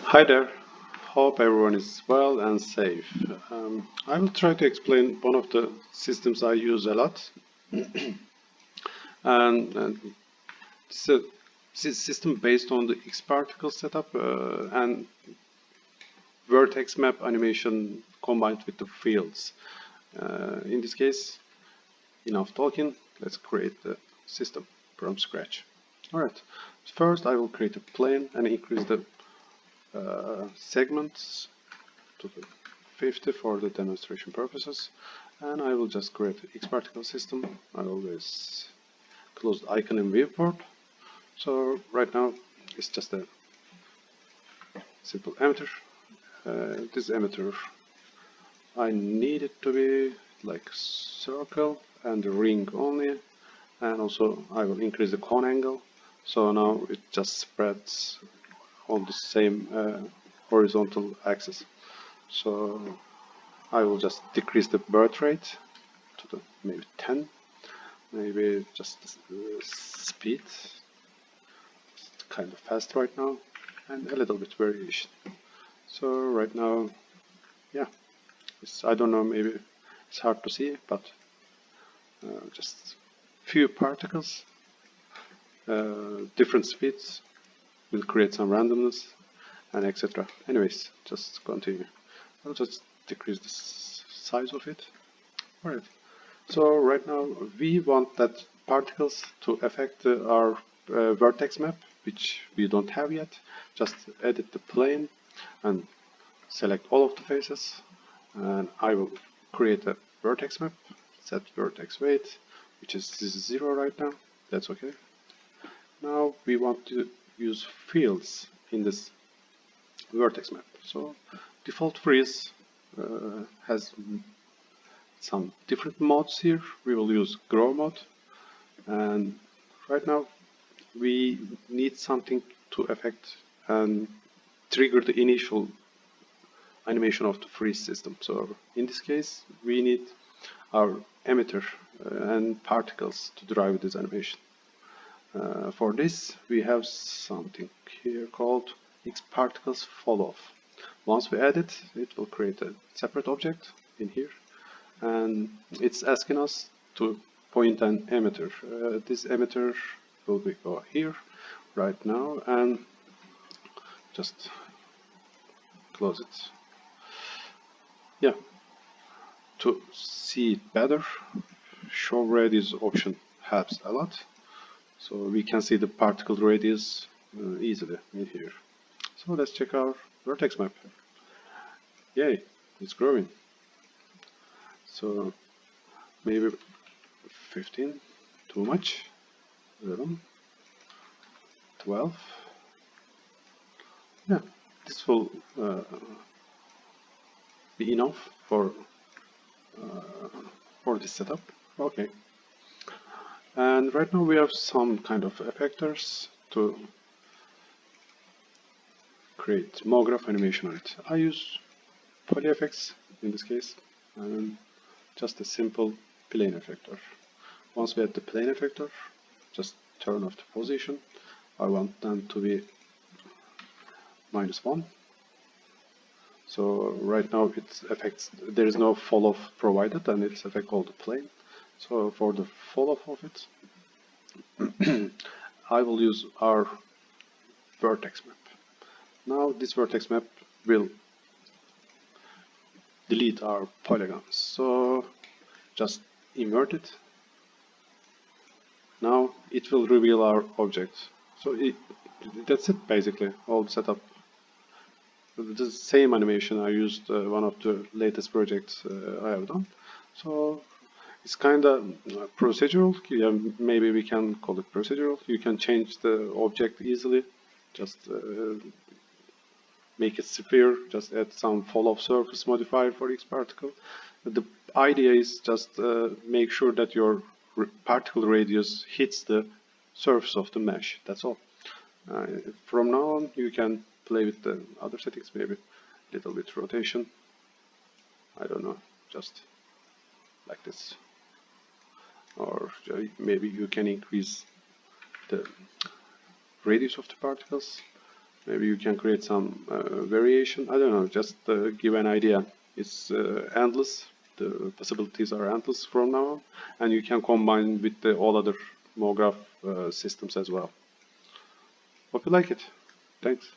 Hi there, hope everyone is well and safe. I will try to explain one of the systems I use a lot. And it's a system based on the Xparticles setup and Vertex Map animation combined with the fields. In this case, enough talking, let's create the system from scratch. Alright, first I will create a plane and increase the segments to the 50 for the demonstration purposes, and I will just create an Xparticle system. I always close the icon in viewport. So right now it's just a simple emitter. This emitter, I need it to be like circle and ring only, and also I will increase the cone angle, so now it just spreads on the same horizontal axis. So I will just decrease the birth rate to the maybe 10, maybe just speed, it's kind of fast right now, and a little bit variation. So right now, yeah, I don't know, maybe it's hard to see, but just few particles, different speeds will create some randomness and etc. Anyways, just continue. I'll just decrease the size of it. Alright, so right now we want that particles to affect our vertex map, which we don't have yet. Just edit the plane and select all of the faces, and I will create a vertex map, set vertex weight, which is 0 right now. That's okay. Now we want to use fields in this vertex map. So default freeze has some different modes here. We will use grow mode, and right now we need something to affect and trigger the initial animation of the freeze system. So in this case we need our emitter and particles to drive this animation. For this we have something here called Xparticles falloff. Once we add it, it will create a separate object in here, and it's asking us to point an emitter. This emitter will be go here right now, and just close it. Yeah, to see it better, show radius option helps a lot, so we can see the particle radius easily in here. So let's check our vertex map. Yay, it's growing. So maybe 15, too much, 11, 12. Yeah, this will be enough for this setup. Okay. And right now we have some kind of effectors to create MoGraph animation on it. I use polyFX in this case, and just a simple plane effector. Once we add the plane effector, just turn off the position. I want them to be -1. So right now it affects, there is no fall off provided, and it's affect all the plane. So for the fall off of it, I will use our vertex map. Now this vertex map will delete our polygons. So just invert it. Now it will reveal our object. So that's it basically, all setup. The same animation I used one of the latest projects I have done. So it's kind of procedural. Yeah, maybe we can call it procedural. You can change the object easily. Just make it sphere. Just add some fall-off surface modifier for each particle. The idea is just make sure that your particle radius hits the surface of the mesh. That's all. From now on, you can play with the other settings, maybe a little bit rotation. I don't know, just like this. Or maybe you can increase the radius of the particles. Maybe you can create some variation. I don't know, just give an idea. It's endless. The possibilities are endless from now on, and you can combine with all other MoGraph systems as well. Hope you like it. Thanks.